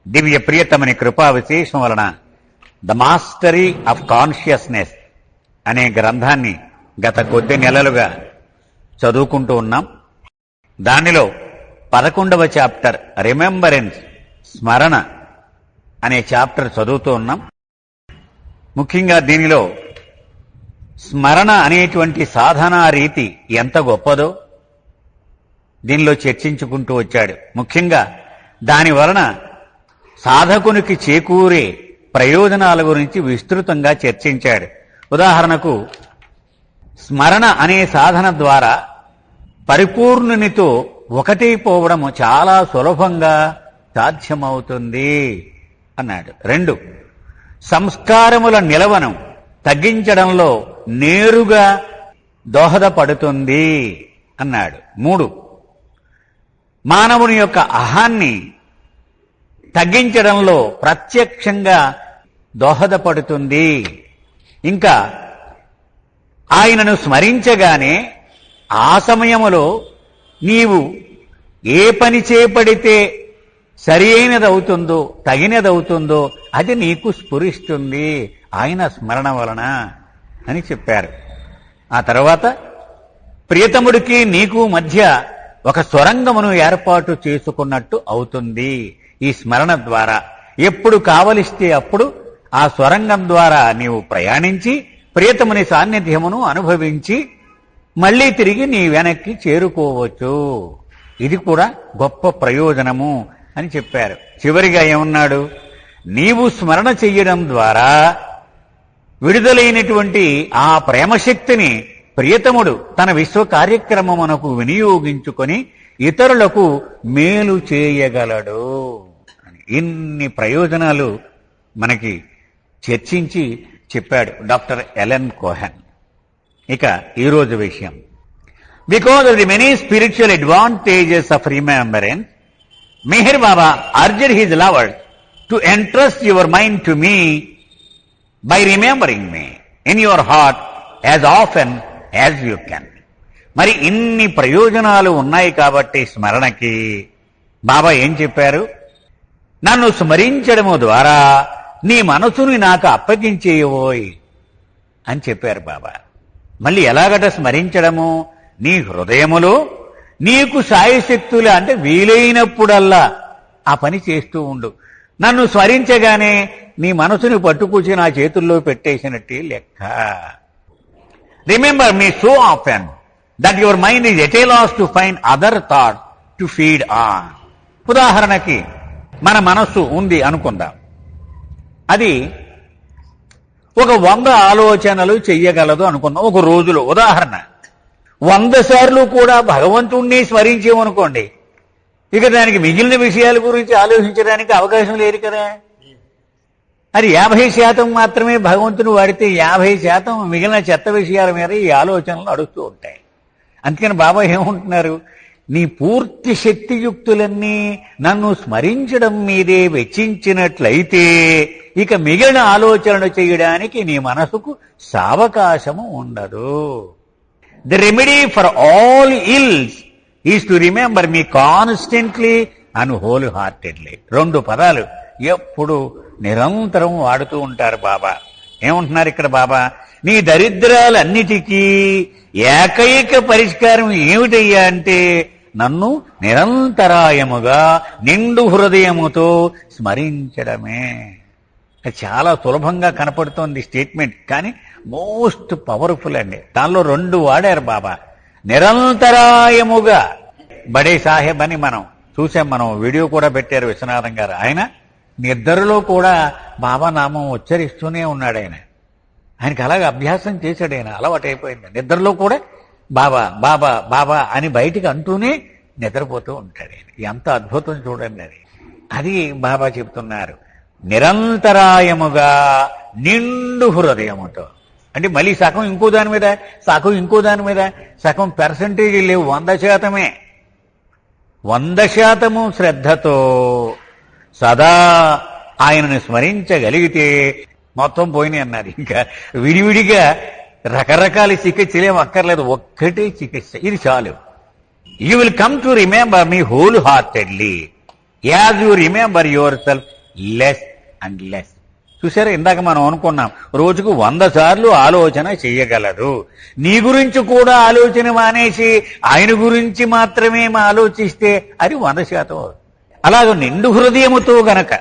దివ్య ప్రియతమని కృపా విశేషం వలన ద మాస్టరీ ఆఫ్ కాన్షియస్నెస్ అనే గ్రంథాన్ని గత కొద్ది నెలలుగా చదువుకుంటూ ఉన్నాం. దానిలో 11వ చాప్టర్ రిమెంబరెన్స్, స్మరణ అనే చాప్టర్ చదువుతూ ఉన్నాం. ముఖ్యంగా దీనిలో స్మరణ అనేటువంటి సాధనా రీతి ఎంత గొప్పదో దీనిలో చర్చించుకుంటూ వచ్చాడు. ముఖ్యంగా దాని వలన సాధకునికి చేకూరే ప్రయోజనాల గురించి విస్తృతంగా చర్చించాడు. ఉదాహరణకు స్మరణ అనే సాధన ద్వారా పరిపూర్ణునితో ఒకటైపోవడం చాలా సులభంగా సాధ్యమవుతుంది అన్నాడు. 2, సంస్కారముల నిలవను తగ్గించడంలో నేరుగా దోహదపడుతుంది అన్నాడు. 3, మానవుని యొక్క అహాన్ని తగ్గించడంలో ప్రత్యక్షంగా దోహదపడుతుంది. ఇంకా ఆయనను స్మరించగానే ఆ సమయములో నీవు ఏ పని చేపడితే సరి అయినదవుతుందో, తగినదవుతుందో అది నీకు స్ఫురిస్తుంది ఆయన స్మరణ వలన అని చెప్పారు. ఆ తర్వాత ప్రియతముడికి నీకు మధ్య ఒక సొరంగమును ఏర్పాటు చేసుకున్నట్టు అవుతుంది ఈ స్మరణ ద్వారా. ఎప్పుడు కావలిస్తే అప్పుడు ఆ సొరంగం ద్వారా నీవు ప్రయాణించి ప్రియతముని సాన్నిధ్యమును అనుభవించి మళ్లీ తిరిగి నీ వెనక్కి చేరుకోవచ్చు. ఇది కూడా గొప్ప ప్రయోజనము అని చెప్పారు. చివరిగా ఏమన్నాడు? నీవు స్మరణ చెయ్యడం ద్వారా విడుదలైనటువంటి ఆ ప్రేమశక్తిని ప్రియతముడు తన విశ్వ కార్యక్రమమునకు వినియోగించుకొని ఇతరులకు మేలు చేయగలడు. ఇన్ని ప్రయోజనాలు మనకి చర్చించి చెప్పాడు డాక్టర్ ఎలెన్ కోహెన్. ఇక ఈరోజు విషయం, because of the many spiritual advantages of remembrance, Meher Baba urges his lover to entrust your mind to me by remembering me in your heart as often as you can. మరి ఇన్ని ప్రయోజనాలు ఉన్నాయి కాబట్టి స్మరణకి బాబా ఏం చెప్పారు? నన్ను స్మరించడము ద్వారా నీ మనసుని నాకు అప్పగించేయవోయ్ అని చెప్పారు బాబా. మళ్ళీ ఎలాగట స్మరించడము? నీ హృదయములో నీకు సాయశక్తులు అంటే వీలైనప్పుడల్లా ఆ పని చేస్తూ ఉండు. నన్ను స్మరించగానే నీ మనసుని పట్టుకూచి నా చేతుల్లో పెట్టేసినట్టే లెక్క. Remember me so often that your mind is at a loss to find other thought to feed on. ఉదాహరణకి మన మనస్సు ఉంది అనుకుందాం, అది ఒక 100 ఆలోచనలు చెయ్యగలదు అనుకుందాం ఒక రోజులో. ఉదాహరణ 100 సార్లు కూడా భగవంతుణ్ణి స్మరించేమనుకోండి, ఇక దానికి మిగిలిన విషయాల గురించి ఆలోచించడానికి అవకాశం లేదు కదా. అది 50% మాత్రమే భగవంతుని వాడితే 50% మిగిలిన చెత్త విషయాల మీద ఈ ఆలోచనలు నడుస్తూ ఉంటాయి. అందుకని బాబా ఏమంటున్నారు? నీ పూర్తి శక్తియుక్తులన్నీ నన్ను స్మరించడం మీదే వెచ్చించినట్లయితే ఇక మిగిలిన ఆలోచనలు చేయడానికి నీ మనసుకు సావకాశము ఉండదు. The remedy for all ills is to remember me constantly and whole heartedly. 2 పదాలు ఎప్పుడు నిరంతరం వాడుతూ ఉంటారు బాబా. ఏమంటున్నారు ఇక్కడ బాబా? నీ దరిద్రాలన్నిటికీ ఏకైక పరిష్కారం ఏమిటయ్యా అంటే నన్ను నిరంతరాయముగా నిండు హృదయముతో స్మరించడమే. చాలా సులభంగా కనపడుతోంది స్టేట్మెంట్, కానీ మోస్ట్ పవర్ఫుల్ అండి. దానిలో 2 వాడారు బాబా. నిరంతరాయముగా. బడే సాహెబ్ అని మనం చూసాం, మనం వీడియో కూడా పెట్టారు విశ్వనాథం గారు. ఆయన నిద్రలో కూడా బాబా నామం ఉచ్చరిస్తూనే ఉన్నాడు. ఆయనకి అలాగే అభ్యాసం చేశాడు, ఆయన అలవాటైపోయింది. నిద్రలో కూడా బాబా బాబా బాబా అని బయటికి అంటూనే నిద్రపోతూ ఉంటాడు ఆయన. ఎంత అద్భుతం చూడండి అది బాబా చెప్తున్నారు. నిరంతరాయముగా నిండు హృదయముతో అంటే మళ్ళీ సగం ఇంకో దాని మీద, సగం ఇంకో దాని మీద, సగం పర్సంటేజ్ లేవు, 100%. 100% శ్రద్ధతో సదా ఆయనను స్మరించగలిగితే మొత్తం పోయినాయి అన్నారు. ఇంకా విడివిడిగా రకరకాల చికిత్సలేం అక్కర్లేదు, ఒక్కటే చికిత్స, ఇది చాలు. You will come to remember me whole heartedly as you remember your self less and less. చూసారా, ఇందాక మనం అనుకున్నాం రోజుకు 100 సార్లు ఆలోచన చెయ్యగలదు. నీ గురించి కూడా ఆలోచన మానేసి ఆయన గురించి మాత్రమే ఆలోచిస్తే అది 100%. అలాగ నిండు హృదయముతో గనక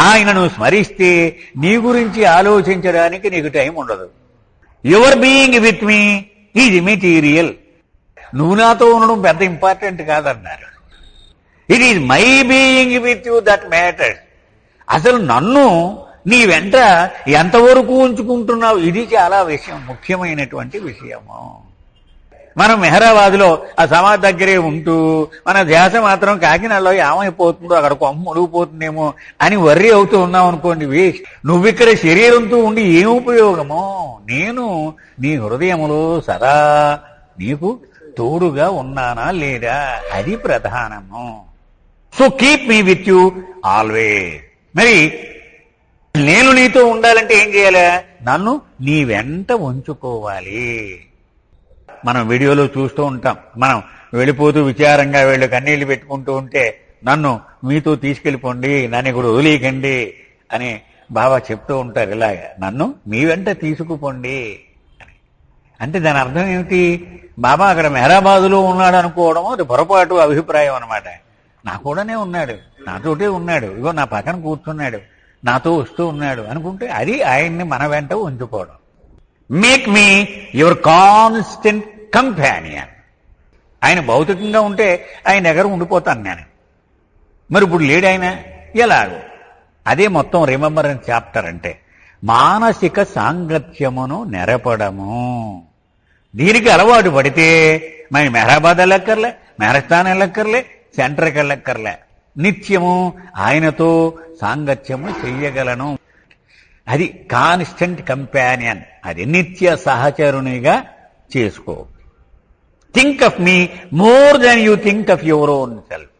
ఆయనను స్మరిస్తే నీ గురించి ఆలోచించడానికి నీకు టైం ఉండదు. Your being with me is material. నువ్వు నాతో ఉండడం పెద్ద ఇంపార్టెంట్ కాదన్నారు. It is my being with you that matters. అసలు నన్ను నీ వెంట ఎంతవరకు ఉంచుకుంటున్నావు, ఇది చాలా ముఖ్యమైనటువంటి విషయము. మనం మెహరాబాద్లో ఆ సమాధి దగ్గరే ఉంటూ మన ధ్యాస మాత్రం కాకినాడలో ఏమైపోతుందో, అక్కడ కొమ్మ మునిగిపోతుందేమో అని వర్రీ అవుతూ ఉన్నావు అనుకోండి, వేస్ట్. నువ్విక్కడ శరీరంతో ఉండి ఏం ఉపయోగమో? నేను నీ హృదయములో సదా నీకు తోడుగా ఉన్నానా లేదా, అది ప్రధానము. So keep me with you always. మరి నేను నీతో ఉండాలంటే ఏం చేయాలి? నన్ను నీ వెంట ఉంచుకోవాలి. మనం వీడియోలో చూస్తూ ఉంటాం, మనం వెళ్ళిపోతూ విచారంగా వీళ్ళు కన్నీళ్లు పెట్టుకుంటూ ఉంటే నన్ను మీతో తీసుకెళ్ళిపోండి, నన్ను ఇక్కడ వదిలేయకండి అని బాబా చెప్తూ ఉంటారు. ఇలాగా నన్ను మీ వెంట తీసుకుపోండి అని. అంటే దాని అర్థం ఏమిటి? బాబా అక్కడ మెహరాబాదులో ఉన్నాడు అనుకోవడం అది పొరపాటు అభిప్రాయం అనమాట. నా కూడానే ఉన్నాడు, నాతోటే ఉన్నాడు, ఇగో నా పక్కన కూర్చున్నాడు, నాతో వస్తూ ఉన్నాడు అనుకుంటే అది ఆయన్ని మన వెంట ఉంచుకోవడం. Make me your constant companion. ఆయన భౌతికంగా ఉంటే ఆయన దగ్గర ఉండిపోతాను నేను. మరి ఇప్పుడు లేడు ఆయన, ఎలాగో. అదే మొత్తం రిమెంబరెన్స్ చాప్టర్ అంటే మానసిక సాంగత్యమును నెరపడము. దీనికి అలవాటు పడితే మరి మెహరాబాద్ వెళ్ళక్కర్లే, మెహరస్థాన్ వెళ్ళక్కర్లే, సెంటర్కి వెళ్ళక్కర్లే, నిత్యము ఆయనతో సాంగత్యము చెయ్యగలను. అది కాన్స్టెంట్ కంపానియన్, అది నిత్య సహచరునిగా చేసుకో. Think of me more than you think of your own self.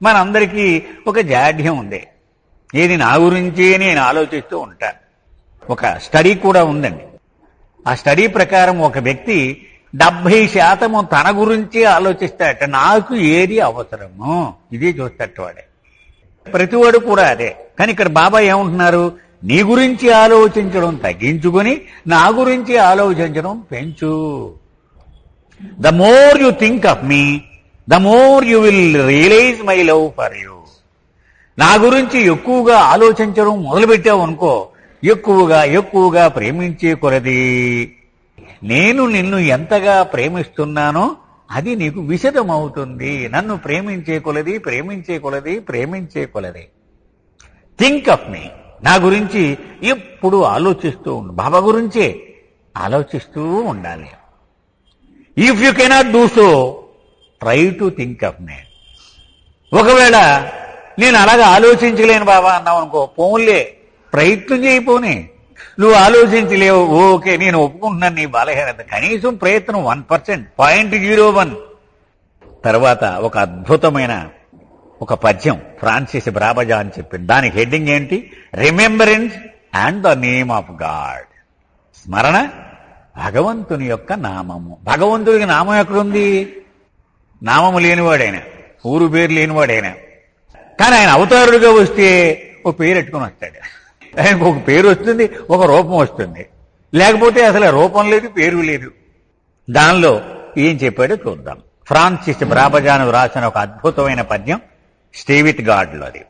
మనందరికీ ఒక జాడ్యం ఉంది, ఏది నా గురించి నేను ఆలోచిస్తూ ఉంటా. ఒక స్టడీ కూడా ఉందండి. ఆ స్టడీ ప్రకారం ఒక వ్యక్తి 70% తన గురించి ఆలోచిస్తాడట, నాకు ఏది అవసరమో ఇదే చూస్తాట వాడే. ప్రతివాడు కూడా అదే. కానీ ఇక్కడ బాబా ఏమంటున్నారు? నీ గురించి ఆలోచించడం తగ్గించుకొని నా గురించి ఆలోచించడం పెంచు. The more you think of me, the more you will realize my love for you. నా గురించి ఎక్కువగా ఆలోచించడం మొదలుపెట్టావు అనుకో, ఎక్కువగా ప్రేమించే కొలది నేను నిన్ను ఎంతగా ప్రేమిస్తున్నానో అది నీకు విశదమవుతుంది. నన్ను ప్రేమించే కొలది. థింక్ ఆఫ్ మీ, నా గురించి ఎప్పుడు ఆలోచిస్తూ ఉండు. బాబా గురించే ఆలోచిస్తూ ఉండాలి. If you cannot do so, try to think of me. ఒకవేళ నేను అలాగా ఆలోచించలేను బాబా అన్నావు అనుకో, పోన్లే ప్రయత్నం చేయపోని. నువ్వు ఆలోచించలేవు, ఓకే నేను ఒప్పుకుంటున్నాను నీ బలహీనత. కనీసం ప్రయత్నం 1%, 0.01. తర్వాత ఒక అద్భుతమైన ఒక పద్యం ఫ్రాన్సిస్ బ్రాబజా అని చెప్పింది. దానికి హెడ్డింగ్ ఏంటి? Remembrance and the name of God. స్మరణ, భగవంతుని యొక్క నామము. భగవంతుడికి నామం ఎక్కడుంది? నామము లేనివాడైనా, ఊరు పేరు లేనివాడైనా. కానీ ఆయన అవతారుడిగా వస్తే ఓ పేరు పెట్టుకుని వస్తాడు. ఆయనకు ఒక పేరు వస్తుంది, ఒక రూపం వస్తుంది. లేకపోతే అసలు రూపం లేదు, పేరు లేదు. దానిలో ఏం చెప్పాడో చూద్దాం. ఫ్రాన్సిస్ బ్రాబజాను రాసిన ఒక అద్భుతమైన పద్యం స్టే విత్ గాడ్ లోది.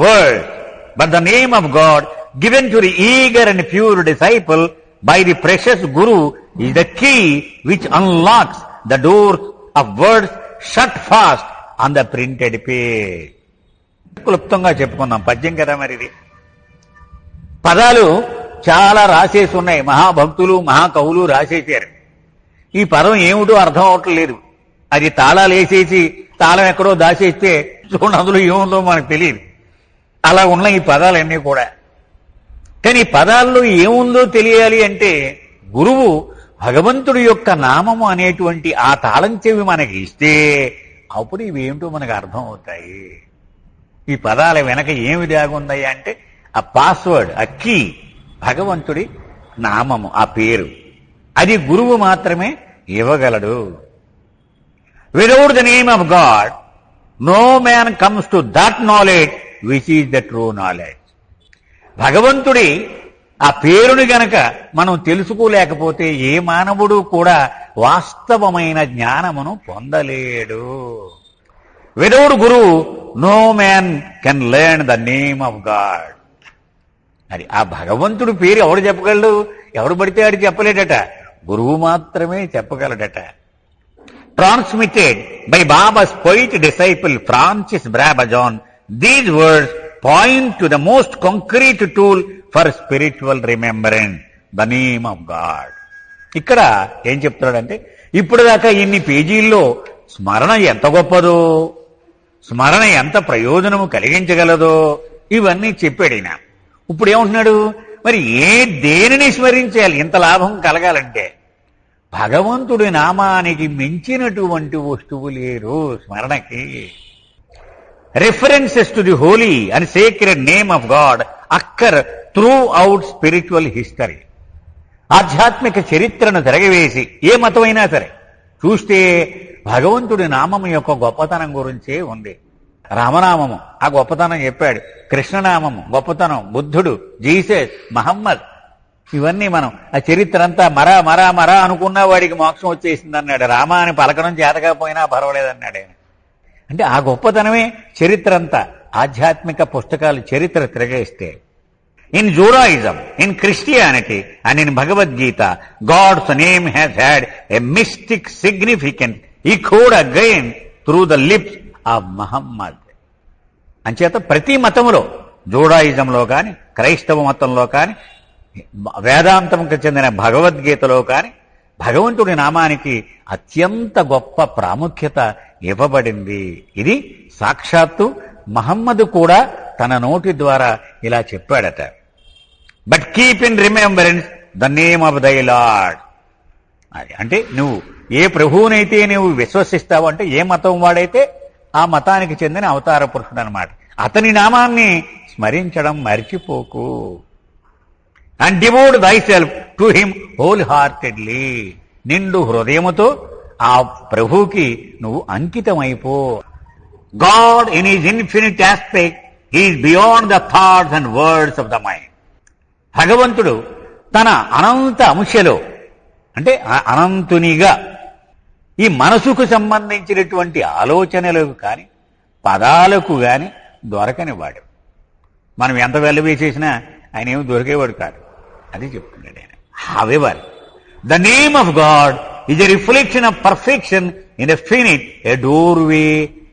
Word but the name of God given to the eager and pure disciple by the precious guru is the key which unlocks the doors of words shut fast on the printed page. క్లుప్తంగా చెప్పుకుందాం, పద్యం కదా మరి ఇది. పదాలు చాలా రాసేసి ఉన్నాయి, మహాభక్తులు మహాకవులు రాసేసారు. ఈ పదం ఏమిటో అర్థం అవట్లేదు. అది తాళాలు వేసేసి తాళం ఎక్కడో దాచేస్తే చూడండి అందులో ఏముందో మనకు తెలియదు. అలా ఉన్న ఈ పదాలన్నీ కూడా. కానీ ఈ పదాల్లో ఏముందో తెలియాలి అంటే గురువు భగవంతుడి యొక్క నామము అనేటువంటి ఆ తాళం చెవి మనకి ఇస్తే అప్పుడు ఇవేమిటో మనకు అర్థం అవుతాయి. ఈ పదాల వెనక ఏమి దాగుంది అంటే ఆ పాస్వర్డ్, ఆ కీ భగవంతుడి నామము, ఆ పేరు. అది గురువు మాత్రమే ఇవ్వగలడు. Without the name of God no man comes to that knowledge which is the true knowledge. భగవంతుడి ఆ పేరుని గనక మనం తెలుసుకోలేకపోతే ఏ మానవుడు కూడా వాస్తవమైన జ్ఞానమును పొందలేడు. Without guru no man can learn the name of God. అది ఆ భగవంతుడి పేరు ఎవడు చెప్పగలడు? ఎవడు పడితే ఆడు చెప్పలేడట, గురువు మాత్రమే చెప్పగలడట. Transmitted by Baba's poet disciple Francis Brabazon, these words point to the most concrete tool for spiritual remembrance, the name of God. ఇక్కడ ఏం చెప్తున్నాడంటే, ఇప్పుడు దాకా ఇన్ని పేజీల్లో స్మరణ ఎంత గొప్పదో, స్మరణ ఎంత ప్రయోజనము కలిగించగలదో ఇవన్నీ చెప్పాడు ఈయన. ఇప్పుడు ఏమంటున్నాడు, మరి దేనిని స్మరించాలి ఇంత లాభం కలగాలంటే? భగవంతుడి నామానికి మించినటువంటి వస్తువు లేరు స్మరణకి. References to the holy and sacred name of God occur throughout spiritual history. ఆధ్యాత్మిక చరిత్రను తిరగవేసి ఏ మతమైనా సరే చూస్తే భగవంతుడి నామం యొక్క గొప్పతనం గురించే ఉంది. రామనామము ఆ గొప్పతనం చెప్పాడు, కృష్ణనామము గొప్పతనం, బుద్ధుడు, జీసస్, మహమ్మద్, ఇవన్నీ మనం ఆ చరిత్ర అంతా మరా మరా మరా అనుకున్నా వాడికి మోక్షం వచ్చేసింది అన్నాడు. రామ అని పలకడం చేతకపోయినా పర్వాలేదన్నాడు ఆయన. అంటే ఆ గొప్పతనమే చరిత్ర అంతా. ఆధ్యాత్మిక పుస్తకాలు చరిత్ర తిరగేస్తే in Judaism, in Christianity and in Bhagavad Gita, God's name has had a mystic significance echoed again through the lips of Muhammad. అంచేత ప్రతి మతములో, జూడాయిజంలో కానీ, క్రైస్తవ మతంలో కానీ, వేదాంతంకు చెందిన భగవద్గీతలో కానీ భగవంతుడి నామానికి అత్యంత గొప్ప ప్రాముఖ్యత ఇవ్వబడింది. ఇది సాక్షాత్తు మహమ్మద్ కూడా తన నోటి ద్వారా ఇలా చెప్పాడట. But keep in remembrance the name of thy Lord. అది అంటే నువ్వు ఏ ప్రభువునైతే నువ్వు విశ్వసిస్తావు, అంటే ఏ మతం వాడైతే ఆ మతానికి చెందిన అవతార పురుషుడు అనమాట, అతని నామాన్ని స్మరించడం మర్చిపోకు. And devote thyself to him wholeheartedly. నిండు హృదయముతో ఆ ప్రభువుకి నువ్వు అంకితమైపో. God in is infinite aspect is beyond the thoughts and words of the mind. భగవంతుడు తన అనంత అంశలో, అంటే అనంతునిగా ఈ మనసుకు సంబంధించినటువంటి ఆలోచనలకు కానీ పదాలకు కానీ దొరకని వాడు. మనం ఎంత వెల్లవేసేసినా ఆయన ఏమి దొరికేవాడు కాదు. అది చెప్తున్నాడు ఆయన. However the name of God is a reflection of perfection in a finite, a doorway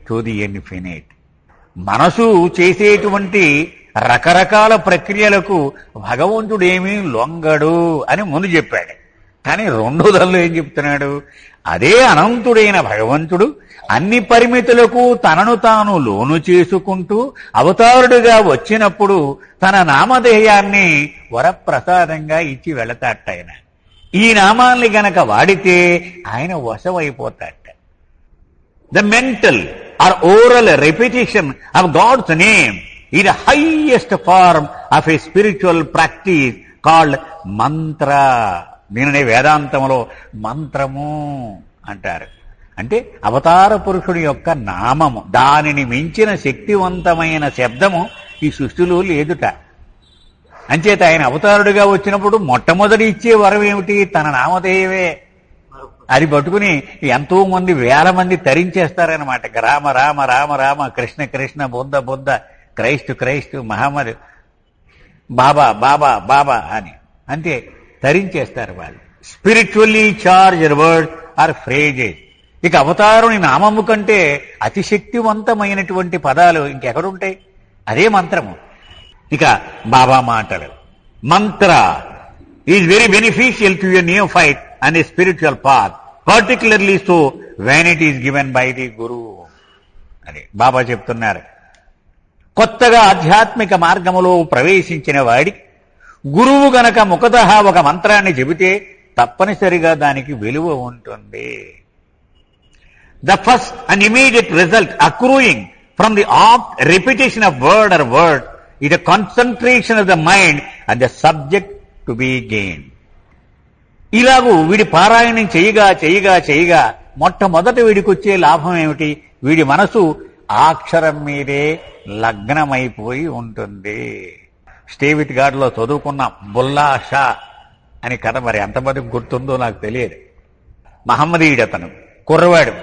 to the infinite. మనసు చేసేటువంటి రకరకాల ప్రక్రియలకు భగవంతుడు ఏమీ లొంగడు అని ముందు చెప్పాడు. కానీ రెండో దానిలో ఏం చెప్తున్నాడు, అదే అనంతుడైన భగవంతుడు అన్ని పరిమితులకు తనను తాను లోను చేసుకుంటూ అవతారుడుగా వచ్చినప్పుడు తన నామధేయాన్ని వరప్రసాదంగా ఇచ్చి వెళతాట. ఆయన ఈ నామాల్ని గనక వాడితే ఆయన వశమైపోతాట. The mental or oral repetition of God's name is the highest form of a spiritual practice called mantra. దీనినే వేదాంతంలో మంత్రము అంటారు. అంటే అవతార పురుషుడి యొక్క నామము, దానిని మించిన శక్తివంతమైన శబ్దము ఈ సృష్టిలో లేదుట. అంచేత ఆయన అవతారుడిగా వచ్చినప్పుడు మొట్టమొదటి ఇచ్చే వరం ఏమిటి? తన నామధేయమే. అది పట్టుకుని ఎంతో మంది వేల మంది తరించేస్తారనమాట. రామ రామ రామ రామ, కృష్ణ కృష్ణ, బుద్ధ బుద్ధ, క్రైస్తు క్రైస్తు, మహమ్మద్, బాబా బాబా బాబా అని అంతే తరించేస్తారు వాళ్ళు. Spiritually charged word or phrases. ఇక అవతారుని నామము కంటే అతిశక్తివంతమైనటువంటి పదాలు ఇంకెక్కడుంటాయి? అదే మంత్రము. ఇక బాబా మాటలు. Mantra is very beneficial to your neophyte and a spiritual path, particularly so when it is given by the guru. అని బాబా చెప్తున్నారు. కొత్తగా ఆధ్యాత్మిక మార్గములో ప్రవేశించిన వాడికి గురువు గనక ముఖతః ఒక మంత్రాన్ని చెబితే తప్పనిసరిగా దానికి విలువ ఉంటుంది. The first and immediate result accruing from the oft repetition of word or word it a concentration of the mind and the subject to be gain. ఇలాగూ వీడి పారాయణం చేయగా చేయగా చేయగా మొట్టమొదట వీడికి వచ్చే లాభం ఏమిటి? వీడి మనసు ఆ అక్షరం మీదే లగ్నమైపోయి ఉంటుంది. స్టే విత్ గాడ్లో చదువుకున్న బుల్లా షా అని కథ మరి ఎంతమందికి గుర్తుందో నాకు తెలియదు. మహమ్మదీయుడు అతను, కుర్రవాడు.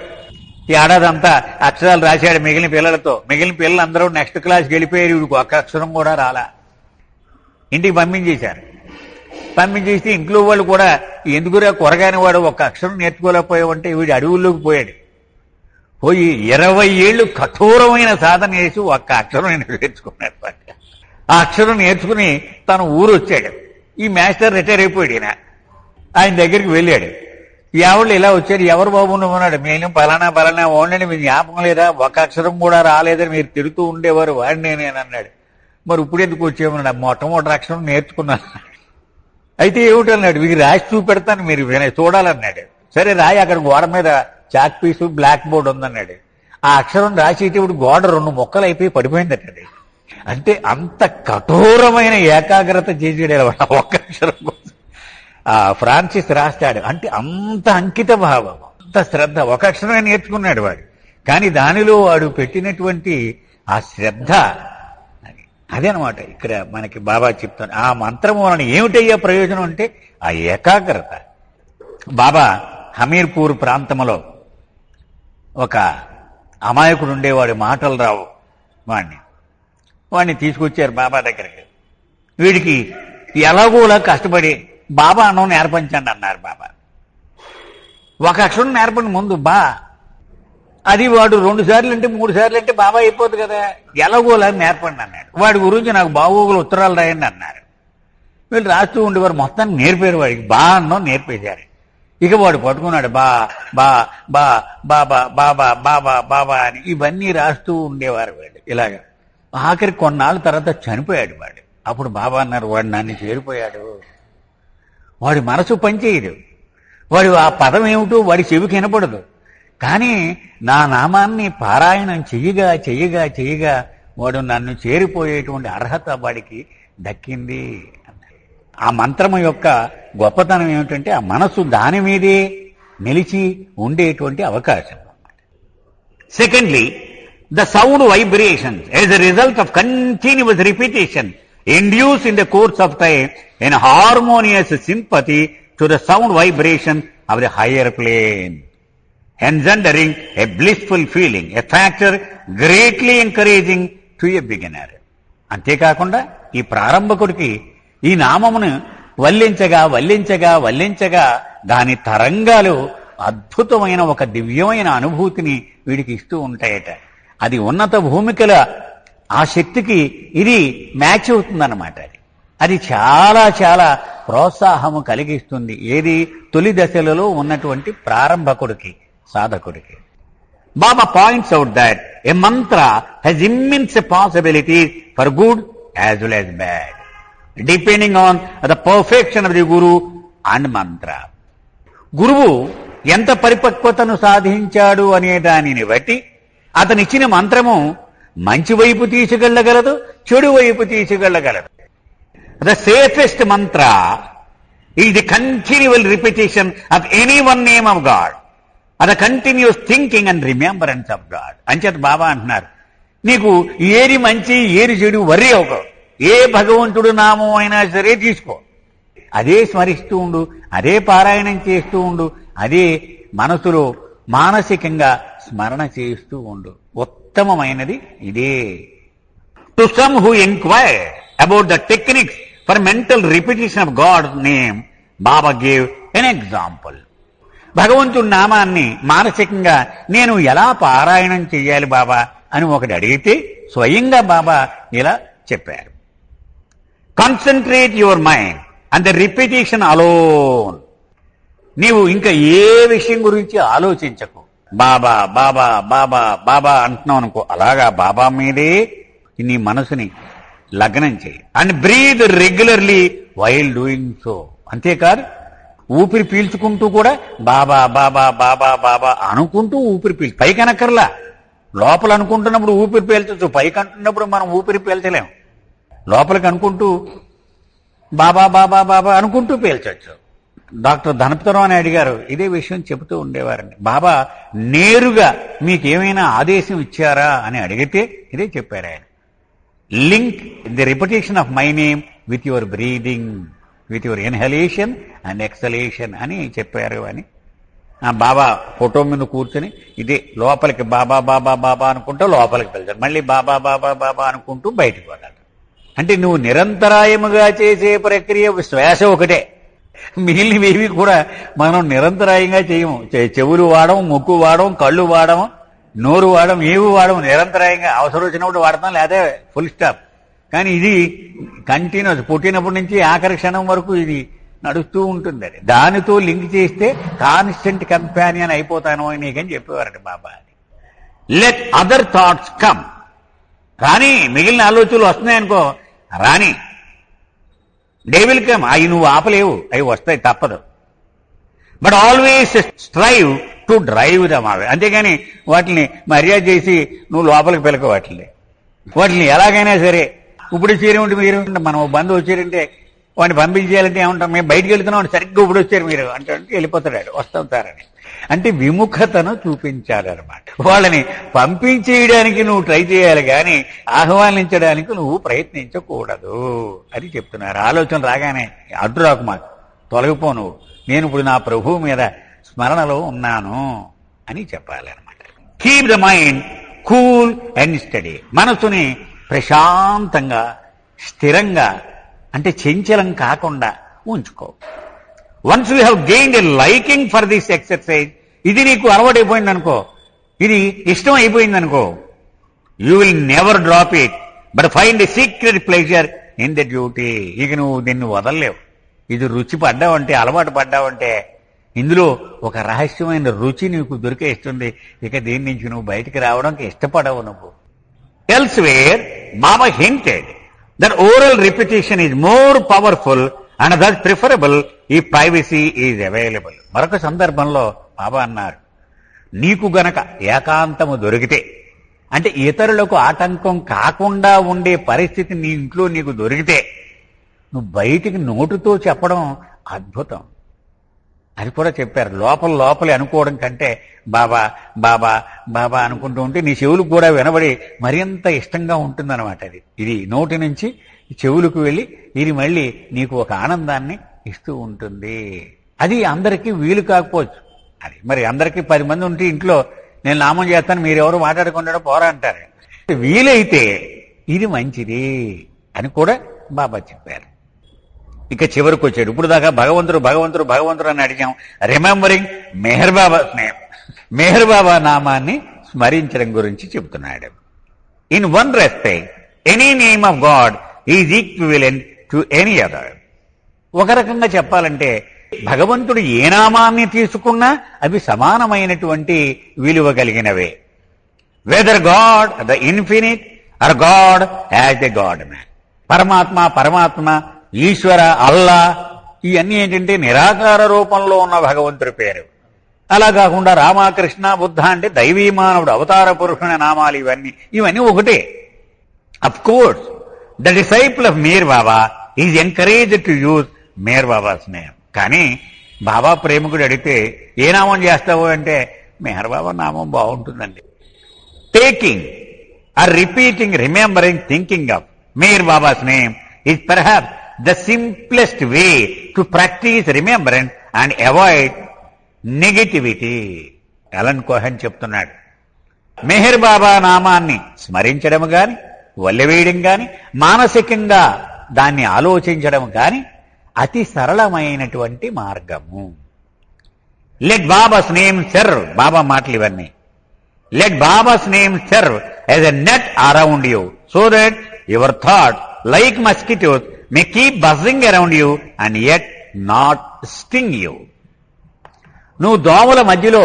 ఈ ఏడాదంతా అక్షరాలు రాశాడు మిగిలిన పిల్లలతో. మిగిలిన పిల్లలు అందరూ నెక్స్ట్ క్లాస్కి వెళ్ళిపోయారు. వీడికి ఒక్క అక్షరం కూడా రాలా. ఇంటికి పంపించేశారు. పంపించేస్తే ఇంట్లో వాళ్ళు కూడా ఎందుకురా కొరగాని వాడు ఒక్క అక్షరం నేర్చుకోలేకపోయావంటే వీడు అడవుల్లోకి పోయాడు. పోయి 20 ఏళ్ళు కఠోరమైన సాధన చేసి ఒక్క అక్షరం నేర్చుకున్నాడు. ఆ అక్షరం నేర్చుకుని తను ఊరు వచ్చాడు. ఈ మాస్టర్ రిటైర్ అయిపోయాడు. ఆయన దగ్గరికి వెళ్ళాడు. ఎవళ్ళు ఇలా వచ్చాడు, ఎవరు బాబు నువ్వు అన్నాడు. మేము పలానా పలానా ఓన్లని మీరు జ్ఞాపకం లేదా, ఒక అక్షరం కూడా రాలేదని మీరు తిరుగుతూ ఉండేవారు, వాడిని నేను అన్నాడు. మరి ఇప్పుడు ఎందుకు వచ్చేమన్నాడు. మొట్టమొదటి అక్షరం నేర్చుకున్నాను. అయితే ఏమిటన్నాడు, వీరికి రాసి చూపెడతాను మీరు చూడాలన్నాడు. సరే రాయి, అక్కడ గోడ మీద చాక్ పీసు బ్లాక్ బోర్డ్ ఉందన్నాడు. ఆ అక్షరం రాసేటప్పుడు గోడ 2 ముక్కలు అయిపోయి పడిపోయిందటండి. అంటే అంత కఠోరమైన ఏకాగ్రత చేసాడు ఒక్క అక్షరం కోసం. ఫ్రాన్సిస్ రాస్తాడు. అంటే అంత అంకిత భావం, అంత శ్రద్ధ. ఒక అక్షరమే నేర్చుకున్నాడు వాడు, కానీ దానిలో వాడు పెట్టినటువంటి ఆ శ్రద్ధ అదే అనమాట. ఇక్కడ మనకి బాబా చెప్తాను, ఆ మంత్రం వలన ఏమిటయ్యా ప్రయోజనం అంటే ఆ ఏకాగ్రత. బాబా హమీర్పూర్ ప్రాంతంలో ఒక అమాయకుడు ఉండేవాడు, మాటలు రావు. వాడిని తీసుకొచ్చారు బాబా దగ్గరికి. వీడికి ఎలాగోలా కష్టపడి బాబా అన్నం నేర్పించండి అన్నారు బాబా. ఒక అక్షరం నేర్పండి ముందు అది వాడు 2 సార్లు అంటే 3 సార్లు అంటే బాబా అయిపోద్ది కదా, ఎలాగోలా నేర్పండి అన్నాడు. వాడి గురించి నాకు బాగోగులు ఉత్తరాలు రాయండి అన్నారు. వీళ్ళు రాస్తూ ఉండేవారు. మొత్తాన్ని నేర్పారు వాడికి. అన్నం నేర్పేశారు. ఇక వాడు పట్టుకున్నాడు బా బా బా బాబా బాబా బాబా బాబా అని ఇవన్నీ రాస్తూ ఉండేవారు వాడు. ఇలాగా ఆఖరి కొన్నాళ్ళ తర్వాత చనిపోయాడు వాడు. అప్పుడు బాబా అన్నారు, వాడు నన్ను చేరిపోయాడు. వాడి మనసు పనిచేయదు. వాడు ఆ పదం ఏమిటో వాడి చెవికి వినపడదు. కానీ నా నామాన్ని పారాయణం చెయ్యగా చెయ్యగా చెయ్యగా వాడు నన్ను చేరిపోయేటువంటి అర్హత వాడికి దక్కింది. ఆ మంత్రము యొక్క గొప్పతనం ఏమిటంటే ఆ మనసు దాని మీదే నిలిచి ఉండేటువంటి అవకాశం. Secondly, the sound vibrations as a result of continuous repetition induce in the course of time an harmonious sympathy to the sound vibration of the higher plane, engendering a blissful feeling, a factor greatly encouraging to a beginner. అంతేకాకుండా ఈ ప్రారంభకుడికి ఈ నామమును వల్లించగా వల్లించగా వల్లించగా దాని తరంగాలు అద్భుతమైన ఒక దివ్యమైన అనుభూతిని వీడికి ఇస్తూ ఉంటాయట. అది ఉన్నత భూమికల ఆ శక్తికి ఇది మ్యాచ్ అవుతుందన్నమాట. అది చాలా చాలా ప్రోత్సాహము కలిగిస్తుంది. ఏది తొలి దశలలో ఉన్నటువంటి ప్రారంభకుడికి, సాధకుడికి. Baba points out that a mantra has immense possibilities for good as well as bad, depending on the perfection of the Guru and mantra. గురువు ఎంత పరిపక్వతను సాధించాడు అనే దానిని బట్టి అతనిచ్చిన మంత్రము మంచి వైపు తీసుకెళ్లగలదు, చెడు వైపు తీసుకెళ్లగలదు. The safest mantra is the continual repetition of any one name of God, or the continuous thinking and remembrance of God. అంచేత బాబా అంటున్నారు, నీకు ఏది మంచి ఏది చెడు వర్రీ అవ్వకు. ఏ భగవంతుడు నామం అయినా సరే తీసుకో, అదే స్మరిస్తూ ఉండు, అదే పారాయణం చేస్తూ ఉండు, అదే మనసులో మానసికంగా స్మరణ చేస్తూ ఉండు. ఉత్తమమైనది ఇదే. To some who enquire about the techniques for mental repetition of God name, Baba gave an example. భగవంతుడి నామాన్ని మానసికంగా నేను ఎలా పారాయణం చెయ్యాలి బాబా అని ఒకటి అడిగితే స్వయంగా బాబా ఇలా చెప్పారు, concentrate your mind and the repetition alone. నీవు ఇంకా ఏ విషయం గురించి ఆలోచించకు. బాబా బాబా బాబా బాబా అంటున్నావు అనుకో, అలాగా బాబా మీదే నీ మనసుని లగ్నం చేయి. And breathe regularly while doing so. అంతేకాదు ఊపిరి పీల్చుకుంటూ కూడా బాబా బాబా బాబా బాబా అనుకుంటూ ఊపిరి పైకి అనక్కర్లా. లోపల అనుకుంటున్నప్పుడు ఊపిరి పీల్చచ్చు, పైకి అంటున్నప్పుడు మనం ఊపిరి పీల్చలేం. లోపలికి అనుకుంటూ బాబా బాబా బాబా అనుకుంటూ పీల్చచ్చు. డాక్టర్ ధనపతిరావు నాయుడు గారు ఇదే విషయం చెబుతూ ఉండేవారండి. బాబా నేరుగా మీకేమైనా ఆదేశం ఇచ్చారా అని అడిగితే ఇదే చెప్పారు ఆయన. Link the repetition of my name with your breathing, with your inhalation and exhalation అని చెప్పారు అని. బాబా ఫోటో మీద కూర్చొని ఇదే లోపలికి బాబా బాబా బాబా అనుకుంటూ లోపలికి వెళ్తారు, మళ్ళీ బాబా బాబా బాబా అనుకుంటూ బయటకు వెళ్ళాలి. అంటే నువ్వు నిరంతరాయముగా చేసే ప్రక్రియ శ్వాస ఒకటే, మిగిలినవేవి కూడా మనం నిరంతరాయంగా చేయము. చెవులు వాడడం, ముక్కు వాడడం, కళ్ళు వాడడం, నోరు వాడడం, ఏవి వాడడం నిరంతరాయంగా. అవసరం వచ్చినప్పుడు వాడతాం, లేదా ఫుల్ స్టాప్. కానీ ఇది కంటిన్యూస్, పుట్టినప్పటి నుంచి ఆఖరి క్షణం వరకు ఇది నడుస్తూ ఉంటుంది. అది దానితో లింక్ చేస్తే కాన్స్టెంట్ కంపానియన్ అయిపోతాను అని నీకని చెప్పేవారండి బాబా. లెట్ అదర్ థాట్స్ కమ్, రాని మిగిలిన ఆలోచనలు వస్తున్నాయనుకో, రాని దే విల్ కమ్. అవి నువ్వు ఆపలేవు, అవి వస్తాయి, తప్పదు. But always strive to drive them away. అంతేగాని వాటిని మర్యాద చేసి నువ్వు లోపలికి పిలక వాటిని ఎలాగైనా సరే. ఇప్పుడు చేరేమిటి మీరు, మనం బంధు వచ్చారంటే వాడిని పంపించేయాలంటే ఏమంటాం, మేము బయటికి వెళ్తున్నాం, సరిగ్గా ఇప్పుడు వచ్చారు మీరు అంటే వెళ్ళిపోతాడు, వస్తారని. అంటే విముఖతను చూపించాలన్నమాట. వాళ్ళని పంపించేయడానికి నువ్వు ట్రై చేయాలి కానీ ఆహ్వానించడానికి నువ్వు ప్రయత్నించకూడదు అని చెప్తున్నారు. ఆలోచన రాగానే అడ్డు రాకు, మాకు తొలగిపో, నువ్వు నేను ఇప్పుడు నా ప్రభువు మీద స్మరణలో ఉన్నాను అని చెప్పాలి అనమాట. Keep the mind cool and study. మనసుని ప్రశాంతంగా స్థిరంగా, అంటే చంచలం కాకుండా ఉంచుకో. Once you have gained a liking for this exercise, ఇది నీకు అలవాటైపోయింది అనుకో, ఇది ఇష్టం అయిపోయింది అనుకో, you will never drop it but find a secret pleasure in the duty. ఇక నువ్వు దీన్ని వదలలేవు. ఇది రుచి పడ్డావంటే, అలవాటు పడ్డావంటే ఇందులో ఒక రహస్యమైన రుచి నీకు దొరికేస్తుంది. ఇక దీని నుంచి నువ్వు బయటికి రావడానికి ఇష్టపడవు నువ్వు. Elsewhere Baba hinted that oral repetition is more powerful and thus preferable if privacy is available. మరొక సందర్భంలో బాబా అన్నారు, నీకు గనక ఏకాంతము దొరికితే, అంటే ఇతరులకు ఆటంకం కాకుండా ఉండే పరిస్థితి నీ ఇంట్లో నీకు దొరికితే, నువ్వు బయటికి నోటుతో చెప్పడం అద్భుతం అది కూడా చెప్పారు. లోపలే అనుకోవడం కంటే బాబా బాబా బాబా అనుకుంటూ ఉంటే నీ చెవులకు కూడా వినబడి మరింత ఇష్టంగా ఉంటుందన్నమాట. ఇది నోటి నుంచి చెవులకు వెళ్ళి ఇది మళ్ళీ నీకు ఒక ఆనందాన్ని ఇస్తూ ఉంటుంది. అది అందరికీ వీలు కాకపోవచ్చు. అది మరి అందరికీ 10 మంది ఉంటే ఇంట్లో నేను నామం చేస్తాను, మీరెవరు మాట్లాడకుండా పోరా అంటారు. వీలైతే ఇది మంచిది అని కూడా బాబా చెప్పారు. ఇక చివరికి వచ్చాడు. ఇప్పుడు దాకా భగవంతుడు భగవంతుడు భగవంతుడు అని అడిగాం. రిమెంబరింగ్ మెహర్ బాబా నామాన్ని స్మరించడం గురించి చెబుతున్నాడు. In one respect any name of God is equivalent to any other. ఒక రకంగా చెప్పాలంటే భగవంతుడు ఏ నామాన్ని తీసుకున్నా అవి సమానమైనటువంటి విలువ కలిగినవే. Whether God the infinite or God as a God man. పరమాత్మ ఈశ్వర, అల్లా, ఇవన్నీ ఏంటంటే నిరాకార రూపంలో ఉన్న భగవంతుడి పేరు. అలా కాకుండా రామకృష్ణ బుద్ధ అంటే దైవీ మానవుడు అవతార పురుషుని నామాలు. ఇవన్నీ ఒకటే. Of course the disciple of Mir Baba is encouraged to use Mir Baba's name. కానీ బాబా ప్రేమికుడు అడిగితే ఏ నామం చేస్తావు అంటే మెహర్ బాబా నామం బాగుంటుందండి. Taking or repeating, remembering, thinking of Meher Baba's name is perhaps the simplest way to practice remembrance and avoid negativity. Alan Cohen చెప్తున్నాడు, మెహర్ బాబా నామాన్ని స్మరించడం గాని, వల్లెవేయడం గాని, మానసికంగా దాన్ని ఆలోచించడం గాని అతి సరళమైనటువంటి మార్గము. లెట్ బాబాస్ నేమ్ సర్వ్, బాబా మాటలు ఇవన్నీ. Let babas name serve as a net around you so that your thought like mosquitoes may keep buzzing around you and yet not sting you. నువ్వు దోమల మధ్యలో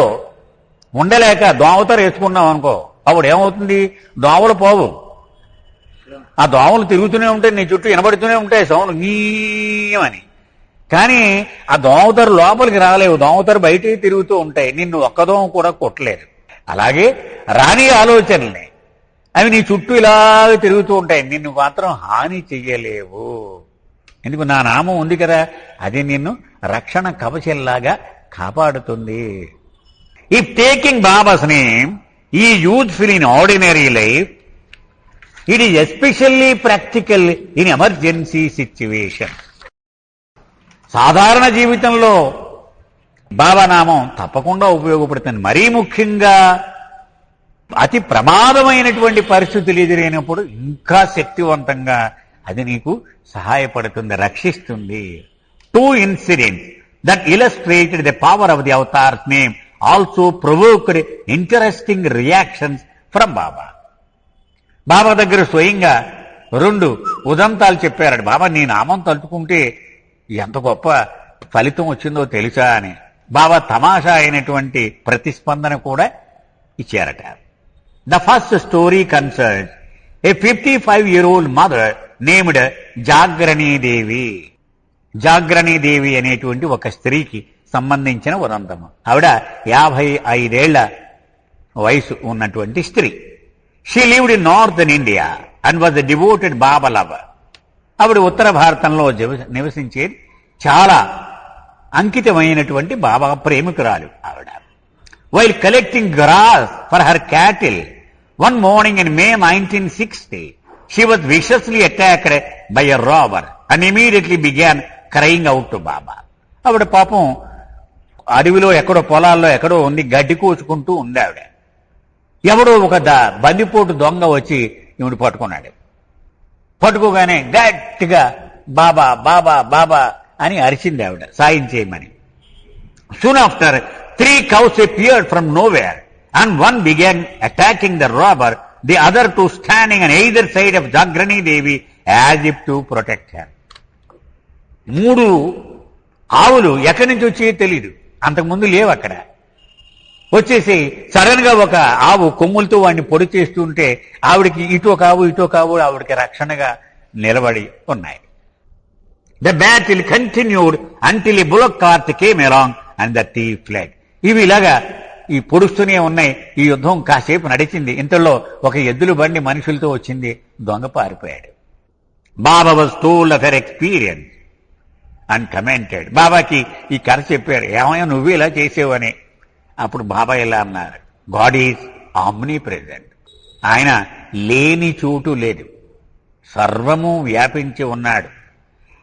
ఉండలేక దోమతర వేసుకున్నావు అనుకో, అప్పుడు ఏమవుతుంది? దోమలు పోవు. ఆ దోమలు తిరుగుతూనే ఉంటాయి, నీ చుట్టూ వినబడుతూనే ఉంటాయి సౌండ్ నీయమని. కానీ ఆ దోమతరు లోపలికి రాలేవు, దోమతరు బయటికి తిరుగుతూ ఉంటాయి, నిన్ను ఒక్క దోమ కూడా కొట్టలేదు. అలాగే రాని ఆలోచనల్ని అవి నీ చుట్టూ ఇలాగ తిరుగుతూ ఉంటాయి, నిన్ను మాత్రం హాని చెయ్యలేవు. ఎందుకు? నా నామం ఉంది కదా, అది నిన్ను రక్షణ కవచంలాగా కాపాడుతుంది. ఇఫ్ టేకింగ్ బాబాస్ నేమ్ ఈ useful in ordinary life, it is especially practical in emergency situation. సాధారణ జీవితంలో బాబా నామం తప్పకుండా ఉపయోగపడుతుంది. మరీ ముఖ్యంగా అతి ప్రమాదమైనటువంటి పరిస్థితులు ఎదురైనప్పుడు ఇంకా శక్తివంతంగా అది నీకు సహాయపడుతుంది, రక్షిస్తుంది. 2 incidents that illustrated the power of the avatar's name also provoked interesting reactions from Baba. బాబా దగ్గర స్వయంగా 2 ఉదంతాలు చెప్పారట. బాబా నీ నామం తలుచుకుంటే ఎంత గొప్ప ఫలితం వచ్చిందో తెలుసా అని బాబా తమాషా అయినటువంటి ప్రతిస్పందన కూడా ఇచ్చారట. The first story concerns a 55-year-old mother named జాగ్రణీ దేవి. జాగ్రణీ దేవి అనేటువంటి ఒక స్త్రీకి సంబంధించిన ఉదంతము. ఆవిడ 55 ఏళ్ల వయసు ఉన్నటువంటి స్త్రీ. She lived in northern India and was a devoted Baba lover. ఆవిడ ఉత్తర భారతంలో నివసించేది, చాలా అంకితమైనటువంటి బాబా ప్రేమికురాలు ఆవిడ. While collecting grass for her cattle one morning in May 1960, she was viciously attacked by a robber and immediately began crying out to Baba. ఆవిడ పాపం అడవిలో ఎక్కడో పొలాల్లో ఎక్కడో ఉంది, గడ్డి కోసుకుంటూ ఉంది ఆవిడ. ఎవడో ఒక బందిపోటు దొంగ వచ్చి ఈవిడ పట్టుకున్నాడు. పట్టుకోగానే గట్టిగా బాబా బాబా బాబా అని అరిచింది ఆవిడ, సాయం చేయమని. Soon after, 3 cows appeared from nowhere and one began attacking the robber, the other 2 standing on either side of Jagrani Devi as if to protect her. 3 ఆవులు ఎక్కడి నుంచి వచ్చి తెలీదు, అంతకుముందు లేవు అక్కడ. వచ్చేసి సడన్ గా ఒక ఆవు కొమ్ములతో వాడిని పొడి చేస్తుంటే ఆవిడికి ఇటో కావు ఆవిడికి రక్షణగా నిలబడి ఉన్నాయి. The battle continued until a bullock cart came along and the thief fled. ఇవి ఇలాగా ఈ పొడుస్తూనే ఉన్నాయి. ఈ యుద్ధం కాసేపు నడిచింది. ఇంతలో ఒక ఎద్దుల బండి మనుషులతో వచ్చింది, దొంగ పారిపోయాడు. Baba was told of her experience and commented. బాబాకి ఈ కథ చెప్పారు, ఏమయ్యా నువ్వు ఇలా చేసేవని. అప్పుడు బాబా ఇలా అన్నారు, గాడ్ ఈజ్ ఆమ్నీ ప్రెజెంట్. ఆయన లేని చోటు లేదు, సర్వము వ్యాపించి ఉన్నాడు.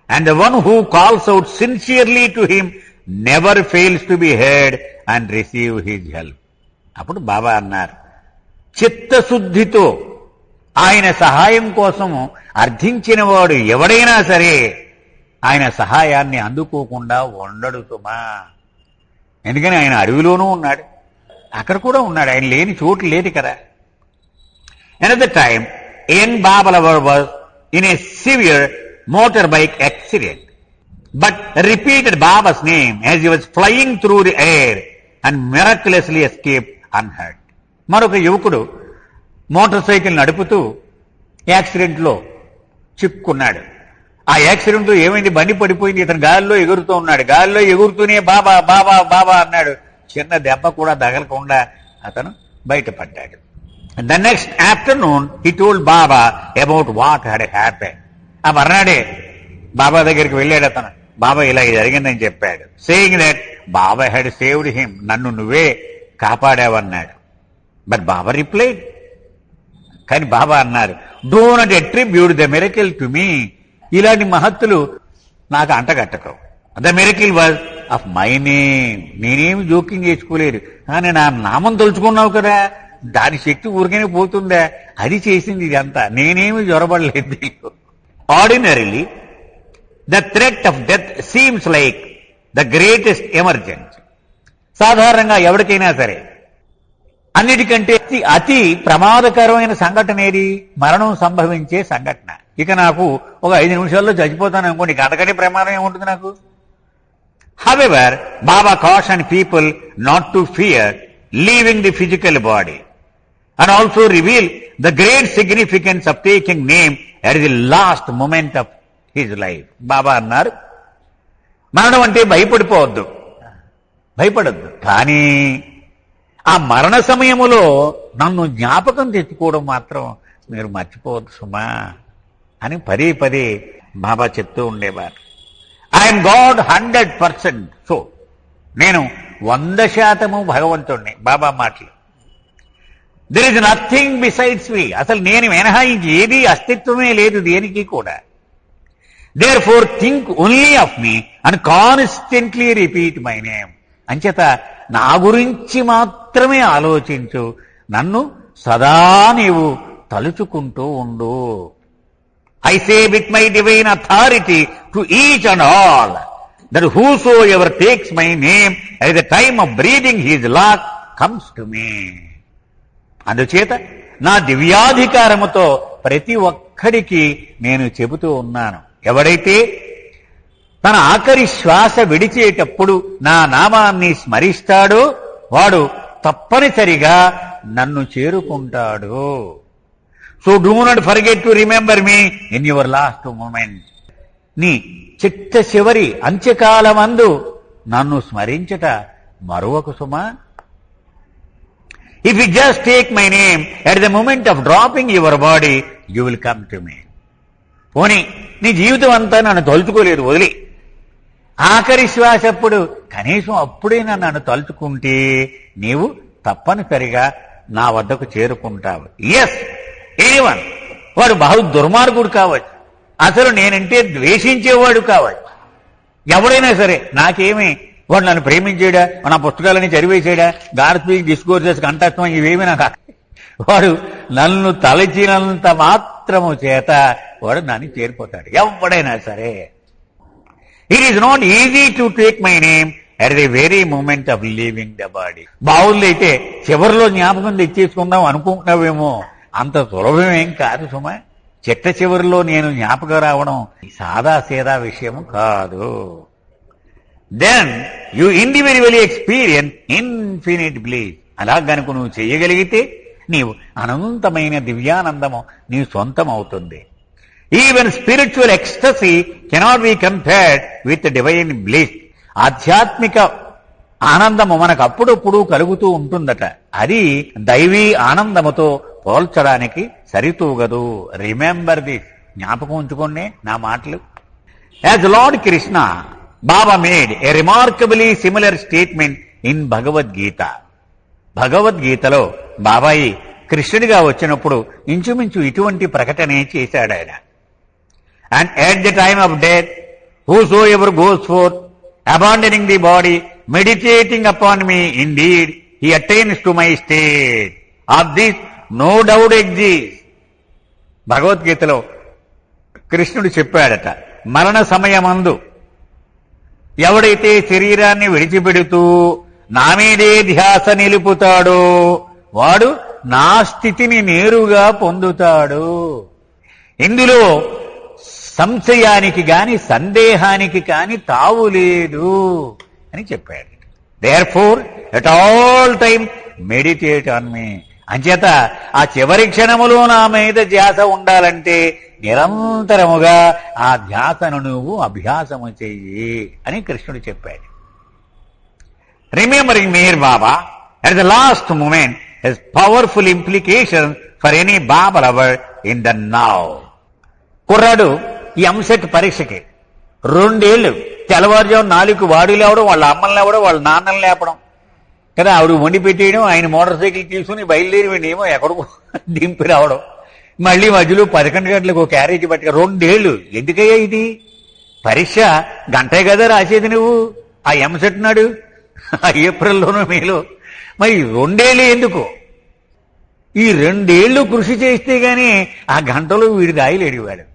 And the one who calls out sincerely to him never fails to be heard and receive his help. అప్పుడు బాబా అన్నారు, చిత్తశుద్ధితో ఆయన సహాయం కోసము అర్థించిన వాడు ఎవడైనా సరే ఆయన సహాయాన్ని అందుకోకుండా ఉండడు సుమా. ఎందుకని ఆయన అడవిలోనూ ఉన్నాడు, అక్కడ కూడా ఉన్నాడు, ఆయన లేని చోటు లేదు కదా. Another time, young Baba lover was in a severe motorbike accident, but repeated Baba's name as he was flying through the air and miraculously escaped unhurt. మరొక యువకుడు మోటార్ సైకిల్ నడుపుతూ యాక్సిడెంట్లో చిక్కుకున్నాడు. ఆ యాక్సిడెంట్ ఏమైంది, బండి పడిపోయింది. ఇతను గాలిలో ఎగురుతూ ఉన్నాడు. గాలిలో ఎగురుతూనే బాబా బాబా బాబా అన్నాడు. చిన్న దెబ్బ కూడా తగలకుండా అతను బయటపడ్డాడు. The next afternoon he told Baba about what had happened. ఆ మర్నాడే బాబా దగ్గరికి వెళ్ళాడు అతను. బాబా ఇలా జరిగిందని చెప్పాడు. Saying that Baba had saved him, నన్ను నువ్వే కాపాడావన్నాడు. బట్ బాబా రిప్లైడ్, కానీ బాబా అన్నారు, do not attribute the miracle to me. ఇలాంటి మహత్తులు నాకు అంటగట్టకు. The miracle was of my name. నేనేమి జోక్యం చేసుకోలేదు, కానీ నా నామం తలుచుకున్నావు కదా, దాని శక్తి ఊరికనే పోతుందా, అది చేసింది ఇదంతా, నేనేమి జ్వరపడలేదు. Ordinarily the threat of death seems like the greatest emergency. సాధారణంగా ఎవరికైనా సరే అన్నిటికంటే అతి ప్రమాదకరమైన సంఘటన ఏది, మరణం సంభవించే సంఘటన. ఇక నాకు ఒక 5 నిమిషాల్లో చచ్చిపోతాను అనుకోండి, అంతకంటే ప్రమాదం ఏముంటుంది నాకు. However Baba caution people not to fear leaving the physical body and also reveal the great significance of taking name at the last moment of his life. Baba అన్నారు, మరణం అంటే భయపడొద్దు, కానీ ఆ మరణ సమయములో నన్ను జ్ఞాపకం తెచ్చుకోవడం మాత్రం మీరు మర్చిపోవద్దు సుమా అని పదే బాబా చెప్తూ ఉండేవారు. I'm God 100%. సో నేను 100% భగవంతుడిని. బాబా మాటలు. There is nothing besides me. అసలు నేను మినహాయించి ఏది అస్తిత్వమే లేదు దేనికి కూడా. Therefore think only of me and constantly repeat my name. అంచేత నా గురించి మాత్రమే ఆలోచించు, నన్ను సదా నీవు తలుచుకుంటూ ఉండు. I say with my divine authority to each and all that whosoever takes my name at the time of breathing his lot comes to me. అందుచేత నా దివ్యాధికారముతో ప్రతి ఒక్కడికి నేను చెబుతూ ఉన్నాను, ఎవడైతే తన ఆఖరి శ్వాస విడిచేటప్పుడు నా నామాన్ని స్మరిస్తాడో వాడు తప్పనిసరిగా నన్ను చేరుకుంటాడు. So do not forget to remember me in your last moment. నీ చిట్ట చివరి అంత్యకాలమందు నన్ను స్మరించట మరువకు సుమా. If you just take my name at the moment of dropping your body you will come to me. పోనీ నీ జీవితం అంతా నన్ను తలుచుకోలేదు, వదిలి ఆఖరి శ్వాసప్పుడు కనీసం అప్పుడైనా నన్ను తలుచుకుంటే నీవు తప్పనిసరిగా నా వద్దకు చేరుకుంటావు. ఎస్, ఎనీవన్, వాడు బహు దుర్మార్గుడు కావచ్చు, అసలు నేనంటే ద్వేషించేవాడు కావచ్చు, ఎవడైనా సరే నాకేమి వాడు నన్ను ప్రేమించాడా, నా పుస్తకాలని చదివేసాడా, గాడ్ స్పీక్ డిస్కోర్సెస్ కంఠత్వం ఇవేమి నాకు, వాడు నన్ను తలచినంత మాత్రము చేత వాడు నన్ను చేరిపోతాడు, ఎవడైనా సరే. It is not easy to take my name at the very moment of leaving the body. బావుల్లో అయితే చివరిలో జ్ఞాపకం తెచ్చేసుకుందాం అనుకుంటున్నావేమో, అంత సులభమేం కాదు సుమా. చిట్ట చివరిలో నేను జ్ఞాపకం రావడం సాదా సీదా విషయం కాదు. Then you individually experience infinite bliss. అలా గనుక నువ్వు చేయగలిగితే నీవు అనంతమైన దివ్యానందము నీ సొంతం అవుతుంది. Even spiritual ecstasy cannot be compared with divine bliss. ఆధ్యాత్మిక ఆనందము మనకు అప్పుడప్పుడు కలుగుతూ ఉంటుందట, అది దైవీ ఆనందముతో పోల్చడానికి సరితూగదు. రిమెంబర్ దిస్, జ్ఞాపకం ఉంచుకోండి నా మాటలు. As lord Krishna, Baba made a remarkably similar statement in Bhagavad Gita. భగవద్గీతలో బాబాయి కృష్ణుడిగా వచ్చినప్పుడు ఇంచుమించు ఇటువంటి ప్రకటనే చేశాడు ఆయన. And at the time of death whoso ever goes forth abandoning the body meditating upon me indeed he attains to my state of this no doubt exist. భగవద్గీతలో కృష్ణుడు చెప్పాడట, మరణ సమయమందు ఎవడైతే శరీరాన్ని విడిచిపెడుతూ నా మీదే ధ్యాస నిలుపుతాడో వాడు నా స్థితిని నేరుగా పొందుతాడు. ఇందులో సంశయానికి గాని సందేహానికి కాని తావు లేదు అని చెప్పాడు. Therefore at all time meditate on me. అంచేత ఆ చివరి క్షణములో నా మీద ధ్యాస ఉండాలంటే నిరంతరముగా ఆ ధ్యాసను నువ్వు అభ్యాసము చెయ్యి అని కృష్ణుడు చెప్పాడు. Remembering Meher Baba at the last moment has powerful implications for any Baba lover in the now. కుర్రాడు ఈ ఎంసెట్ పరీక్షకి 2 ఏళ్ళు తెల్లవారుజాము 4కు వాడు లేవడం, వాళ్ళ అమ్మని లేవడం, వాళ్ళ నాన్నని లేపడం కదా, ఆవిడ వండి పెట్టేయడం, ఆయన మోటార్ సైకిల్ తీసుకుని బయలుదేరి వీడేమో ఎక్కడికో దింపి రావడం, మళ్ళీ మధ్యలో 11 గంటలకు ఒక క్యారేజీ పట్టుక 2 ఏళ్ళు. ఎందుకయ్యా ఇది? పరీక్ష గంటే కదా రాసేది నువ్వు ఆ ఎంసెట్ నాడు, ఏప్రిల్లోనో మేలో. మరి 2 ఏళ్ళు ఎందుకు? ఈ 2 ఏళ్ళు కృషి చేస్తే గాని ఆ గంటలో వీడి రాయలేడు వాడు.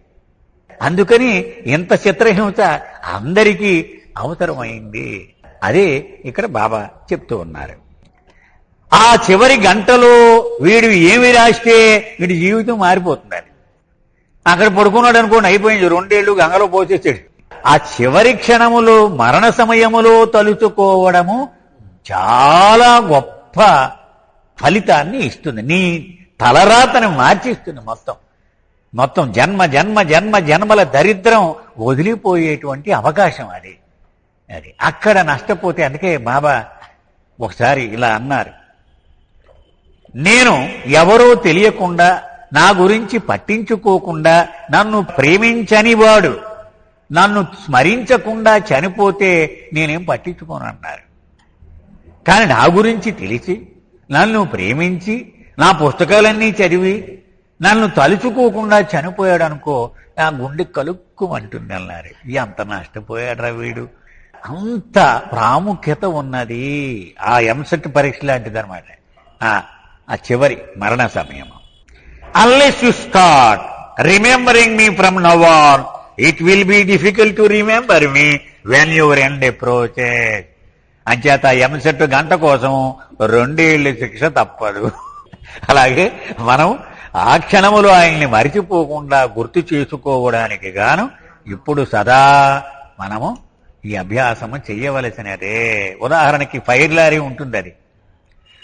అందుకని ఎంత చిత్రహింస అందరికీ అవసరమైంది. అదే ఇక్కడ బాబా చెప్తూ ఉన్నారు. ఆ చివరి గంటలో వీడు ఏమి రాస్తే వీడి జీవితం మారిపోతుందని. అక్కడ పడుకున్నాడు అనుకోండి, అయిపోయింది, 2 ఏళ్ళు గంగలో పోసేసాడు. ఆ చివరి క్షణములో మరణ సమయములో తలుచుకోవడము చాలా గొప్ప ఫలితాన్ని ఇస్తుంది. నీ తలరాతను మార్చిస్తుంది. మొత్తం జన్మ జన్మ జన్మ జన్మల దరిద్రం వదిలిపోయేటువంటి అవకాశం అది. అక్కడ నష్టపోతే, అందుకే బాబా ఒకసారి ఇలా అన్నారు, నేను ఎవరో తెలియకుండా నా గురించి పట్టించుకోకుండా నన్ను ప్రేమించని వాడు నన్ను స్మరించకుండా చనిపోతే నేనేం పట్టించుకోను అన్నారు. కానీ నా గురించి తెలిసి నన్ను ప్రేమించి నా పుస్తకాలన్నీ చదివి నన్ను తలుచుకోకుండా చనిపోయాడు అనుకో, నా గుండె కలుక్కుమంటుంది అన్నారు. ఎంత నష్టపోయాడురా వీడు. అంత ప్రాముఖ్యత ఉన్నది ఆ ఎంసెట్ పరీక్ష లాంటిదన్నమాట ఆ చివరి మరణ సమయం. Unless you start remembering me from now on, it will be difficult to remember me when your end approaches. అంచేత ఎంసెట్ గంట కోసం 2 ఏళ్ల శిక్ష తప్పదు. అలాగే మనం ఆ క్షణములో ఆయన్ని మరిచిపోకుండా గుర్తు చేసుకోవడానికి గాను ఇప్పుడు సదా మనము ఈ అభ్యాసము చెయ్యవలసినదే. ఉదాహరణకి ఫైర్ లారీ ఉంటుంది, అది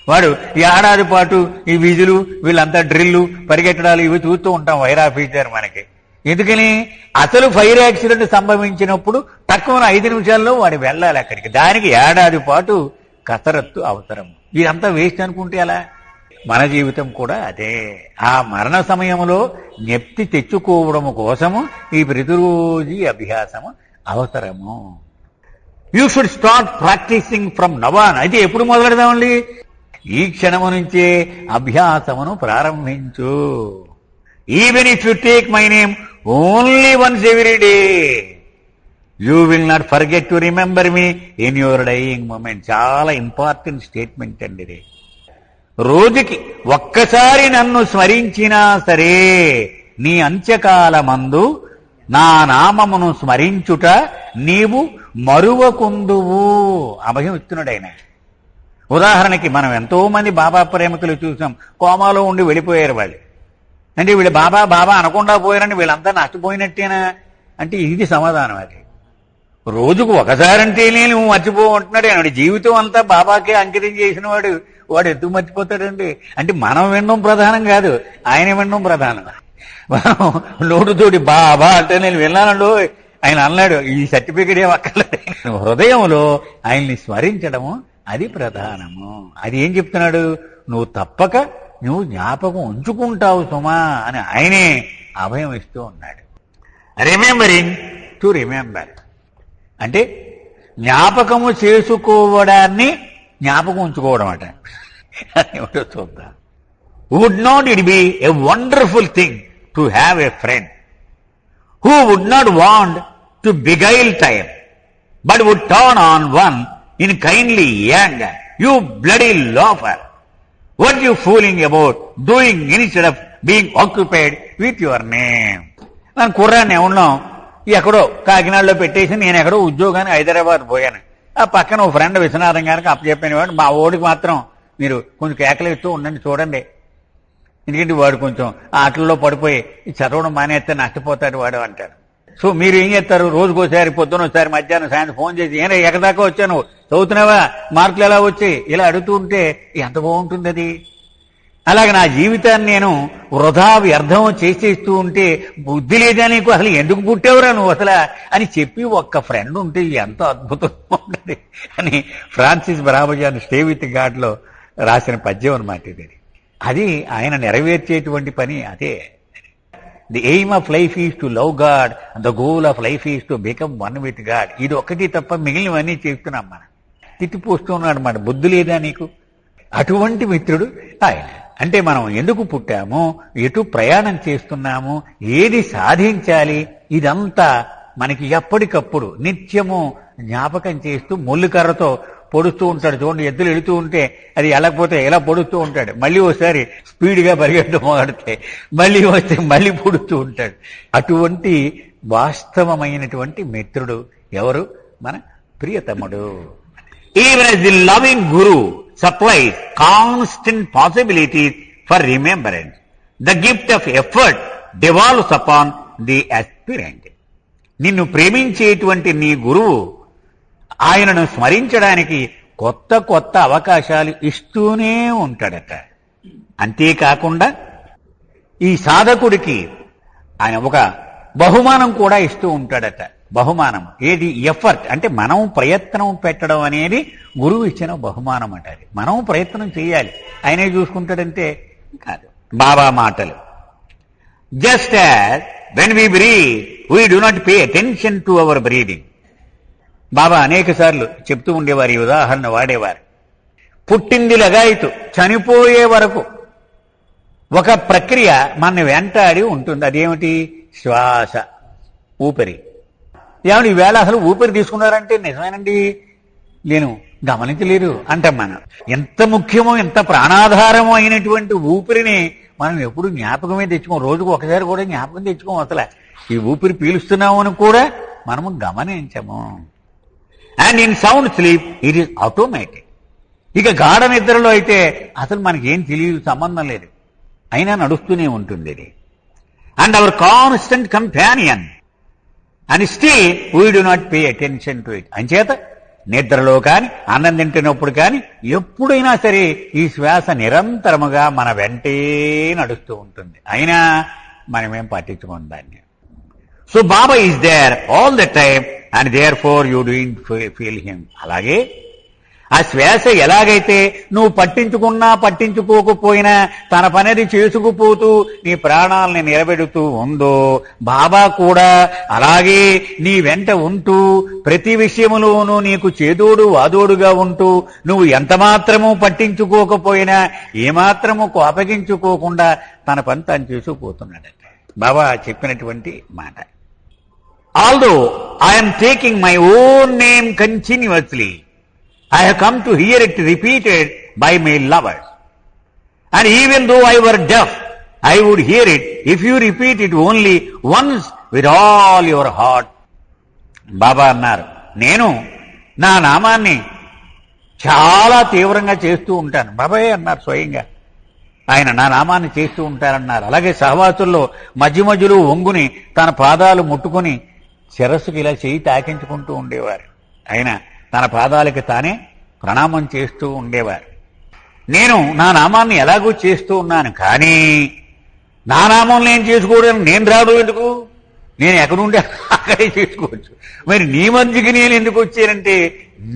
వాడు ఏడాది పాటు ఈ విధులు వీళ్ళంతా డ్రిల్లు పరిగెట్టడాలు ఇవి చూస్తూ ఉంటాం ఫైర్ ఆఫీసర్ మనకి. ఎందుకని అసలు ఫైర్ యాక్సిడెంట్ సంభవించినప్పుడు తక్కువ 5 నిమిషాల్లో వాడు వెళ్ళాలి అక్కడికి. దానికి ఏడాది పాటు కసరత్తు అవసరం. ఇదంతా వేస్ట్ అనుకుంటే అలా. మన జీవితం కూడా అదే. ఆ మరణ సమయంలో జ్ఞప్తి తెచ్చుకోవడము కోసము ఈ ప్రతిరోజు అభ్యాసము అవసరము. You should start practicing from now on. అయితే ఎప్పుడు మొదలెడదామండి? ఈ క్షణము నుంచే అభ్యాసమును ప్రారంభించు. Even if you take my name only once every day, you will not forget to remember me in your dying moment. చాలా ఇంపార్టెంట్ స్టేట్మెంట్ అండి ఇది. రోజుకి ఒక్కసారి నన్ను స్మరించినా సరే నీ అంత్యకాలమందు నా నామమును స్మరించుట నీవు మరువకుందువు. అభయం ఇస్తున్నాడు ఆయన. ఉదాహరణకి మనం ఎంతో మంది బాబా ప్రేమికులు చూసాం, కోమాలో ఉండి వెళ్ళిపోయారు వాళ్ళు. అంటే వీళ్ళు బాబా బాబా అనకుండా పోయారని వీళ్ళంతా నష్టపోయినట్టేనా అంటే ఇది సమాధానం. అది రోజుకు ఒకసారంటేనే నువ్వు మర్చిపోమంటున్నాడు ఆయన. జీవితం అంతా బాబాకే అంకితం చేసిన వాడు ఎందుకు మర్చిపోతాడండి? అంటే మనం వినడం ప్రధానం కాదు, ఆయన వినడం ప్రధానం. మనం నోటుతోటి బాబా అంటే నేను విన్నానండు ఆయన అన్నాడు, ఈ సర్టిఫికెట్ ఏం అక్కర్లేదు. హృదయంలో ఆయన్ని స్మరించడము అది ప్రధానము. అది ఏం చెప్తున్నాడు? నువ్వు తప్పక నువ్వు జ్ఞాపకం ఉంచుకుంటావు సుమా అని ఆయనే అభయం ఇస్తూ ఉన్నాడు. రిమెంబరింగ్ టు రిమెంబర్ అంటే జ్ఞాపకము చేసుకోవడాన్ని జ్ఞాపకం ఉంచుకోవడం అట. ఏమిటో చూద్దాం. Would not it be a wonderful thing to have a friend who would not want to beguile time but would turn on one in kindly anger? You bloody loafer, what you fooling about doing instead of being occupied with your name? నేను కుర్రాన్ని ఉన్నాం, ఎక్కడో కాకినాడలో పెట్టేసి నేను ఎక్కడో ఉద్యోగాన్ని హైదరాబాద్ పోయాను. ఆ పక్కన ఓ ఫ్రెండ్ విశ్వనాథం గారికి అప్పచెప్పిన వాడు, మా ఓడికి మాత్రం మీరు కొంచెం కేకలు ఇస్తూ ఉండండి చూడండి, ఎందుకంటే వాడు కొంచెం ఆటల్లో పడిపోయి చదవడం మానేస్తే నష్టపోతాడు వాడు అంటాడు. సో మీరు ఏం చేస్తారు? రోజుకోసారి పొద్దున ఒకసారి మధ్యాహ్నం సాయంత్రం ఫోన్ చేసి ఏనా ఎక్కదాకా వచ్చాను చదువుతున్నావా, మార్కులు ఎలా వచ్చాయి, ఇలా అడుగుతూ ఉంటే ఎంత బాగుంటుంది అది. అలాగే నా జీవితాన్ని నేను వృధా వ్యర్థం చేసేస్తూ ఉంటే బుద్ధి లేదా నీకు, అసలు ఎందుకు పుట్టావురా నువ్వు అసలు అని చెప్పి ఒక్క ఫ్రెండ్ ఉంటే ఎంత అద్భుతంగా ఉంటుంది అని ఫ్రాన్సిస్ బ్రాబజాన్ స్టే విత్ గాడ్లో రాసిన పద్యం అన్నమాట ఇది. అది ఆయన నెరవేర్చేటువంటి పని అదే. The aim of life is to love God, the goal of life is to become one with God. ఇది ఒక్కటి తప్ప మిగిలినవన్నీ చెప్తున్నాం. మనం తిట్టిపోస్తున్నాడు మాట, బుద్ధి లేదా నీకు? అటువంటి మిత్రుడు ఆయన. అంటే మనం ఎందుకు పుట్టాము, ఎటు ప్రయాణం చేస్తున్నాము, ఏది సాధించాలి, ఇదంతా మనకి ఎప్పటికప్పుడు నిత్యము జ్ఞాపకం చేస్తూ ముళ్ళుకర్రతో పొడుస్తూ ఉంటాడు. చూడండి, ఎద్దులు వెళుతూ ఉంటే అది వెళ్ళకపోతే ఎలా పొడుస్తూ ఉంటాడు, మళ్ళీ ఒకసారి స్పీడ్గా పరిగెట్టడం మొదడితే మళ్ళీ వస్తే మళ్ళీ పొడుస్తూ ఉంటాడు. అటువంటి వాస్తవమైనటువంటి మిత్రుడు ఎవరు? మన ప్రియతముడు. Even as the loving guru supplies constant possibilities for remembrance, the gift of effort devolves upon the aspirant. నిన్ను ప్రేమించేటువంటి నీ గురువు ఆయనను స్మరించడానికి కొత్త కొత్త అవకాశాలు ఇస్తూనే ఉంటాడట. అంతేకాకుండా ఈ సాధకుడికి ఆయన ఒక బహుమానం కూడా ఇస్తూ ఉంటాడట. బహుమానం ఏది? ఎఫర్ట్. అంటే మనం ప్రయత్నం పెట్టడం అనేది గురువు ఇచ్చిన బహుమానం అంట. అది మనం ప్రయత్నం చేయాలి, ఆయనే చూసుకుంటాడంటే కాదు. బాబా మాటలు, just as When we breathe, we do not pay attention to our breathing. బాబా అనేక సార్లు చెప్తూ ఉండేవారు, ఈ ఉదాహరణ వాడేవారు. పుట్టింది లగాయితు, చనిపోయే వరకు ఒక ప్రక్రియ మన వెంటాడి ఉంటుంది. అదేమిటి? శ్వాస, ఊపిరి. ఏమన్నా ఈవేళ అసలు ఊపిరి తీసుకున్నారంటే నిజమేనండి, నేను గమనించలేరు అంటాం మనం. ఎంత ముఖ్యమో, ఎంత ప్రాణాధారమో అయినటువంటి ఊపిరిని మనం ఎప్పుడు జ్ఞాపకమే తెచ్చుకోం. రోజుకు ఒకసారి కూడా జ్ఞాపకం తెచ్చుకోం. అసలు ఈ ఊపిరి పీలుస్తున్నాము అని కూడా మనము గమనించము. And in sound sleep it is automatic. ఇక గాఢ నిద్రలో అయితే అసలు మనకేం తెలియదు, సంబంధం లేదు, అయినా నడుస్తూనే ఉంటుంది ఇది. And hour constant companion and still we do not pay attention to it. అంచేత నిద్రలో కానీ, అన్నం తింటున్నప్పుడు కానీ, ఎప్పుడైనా సరే ఈ శ్వాస నిరంతరముగా మన వెంటే నడుస్తూ ఉంటుంది, అయినా మనమేం పట్టించుకోం దాన్ని. So Baba is there all the time and therefore you doing feel him. అలాగే ఆ శ్వాస ఎలాగైతే నువ్వు పట్టించుకున్నా పట్టించుకోకపోయినా తన పనిది చేసుకుపోతూ నీ ప్రాణాలని నిలబెడుతూ ఉందో, బాబా కూడా అలాగే నీ వెంట ఉంటూ ప్రతి విషయములోనూ నీకు చేదోడు వాదోడుగా ఉంటూ నువ్వు ఎంత మాత్రము పట్టించుకోకపోయినా ఏమాత్రము కోపగించుకోకుండా తన పని తాను చేసుకుపోతున్నాడట. బాబా చెప్పినటువంటి మాట. Although I'm taking my own name continuously, I have come to hear it repeated by my lovers. And even though I were deaf, I would hear it if you repeat it only once with all your heart. బాబా అన్నారు, నేను నా నామాన్ని చాలా తీవ్రంగా చేస్తూ ఉంటాను. బాబాయే అన్నారు స్వయంగా, ఆయన నా నామాన్ని చేస్తూ ఉంటారన్నారు. అలాగే సహవాసుల్లో మధ్య మధ్యలో వంగుని తన పాదాలు ముట్టుకుని శిరస్సుకి ఇలా చేయి తాకించుకుంటూ ఉండేవారు. ఆయన తన పాదాలకి తానే ప్రణామం చేస్తూ ఉండేవారు. నేను నా నామాన్ని ఎలాగో చేస్తూ ఉన్నాను, కానీ నా నామం నేను చేసుకోవడానికి నేను రాదు ఎందుకు? నేను ఎక్కడుంటే అక్కడే చేసుకోవచ్చు. మరి నీ మధ్యకి నేను ఎందుకు వచ్చానంటే,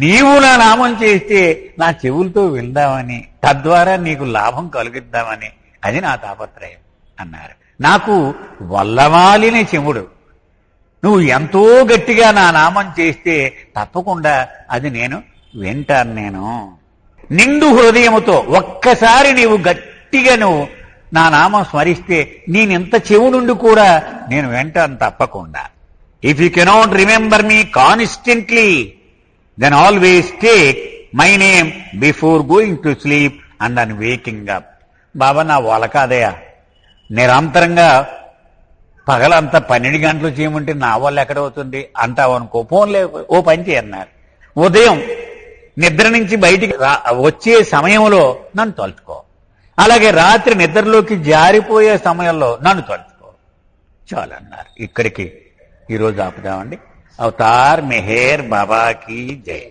నీవు నా నామం చేస్తే నా చెవులతో విందామని, తద్వారా నీకు లాభం కలుగిద్దామని, అది నా తాపత్రయం అన్నారు. నాకు వల్లమాలిన చెవుడు, నువ్వు ఎంతో గట్టిగా నా నామం చేస్తే తప్పకుండా అది నేను వింటాను. నేను నిండు హృదయముతో ఒక్కసారి నీవు గట్టిగా నువ్వు నా నామం స్మరిస్తే నేనెంత చెవునుండి కూడా నేను వింటాను తప్పకుండా. If you cannot remember me constantly then always take my name before going to sleep and on waking up. Baba నా వాళ్ళ కాదయా, నిరంతరంగా పగలంతా 12 గంటలు చేయమంటే నా వల్ల ఎక్కడవుతుంది అంటావు అనుకో, ఫోన్లే ఓ పని చేయన్నారు. ఉదయం నిద్ర నుంచి బయటికి వచ్చే సమయంలో నన్ను తలుచుకో, అలాగే రాత్రి నిద్రలోకి జారిపోయే సమయంలో నన్ను తలుచుకో, చాలు అన్నారు. ఇక్కడికి ఈరోజు ఆపుదామండి. అవతార్ మెహర్ బాబాకి జై.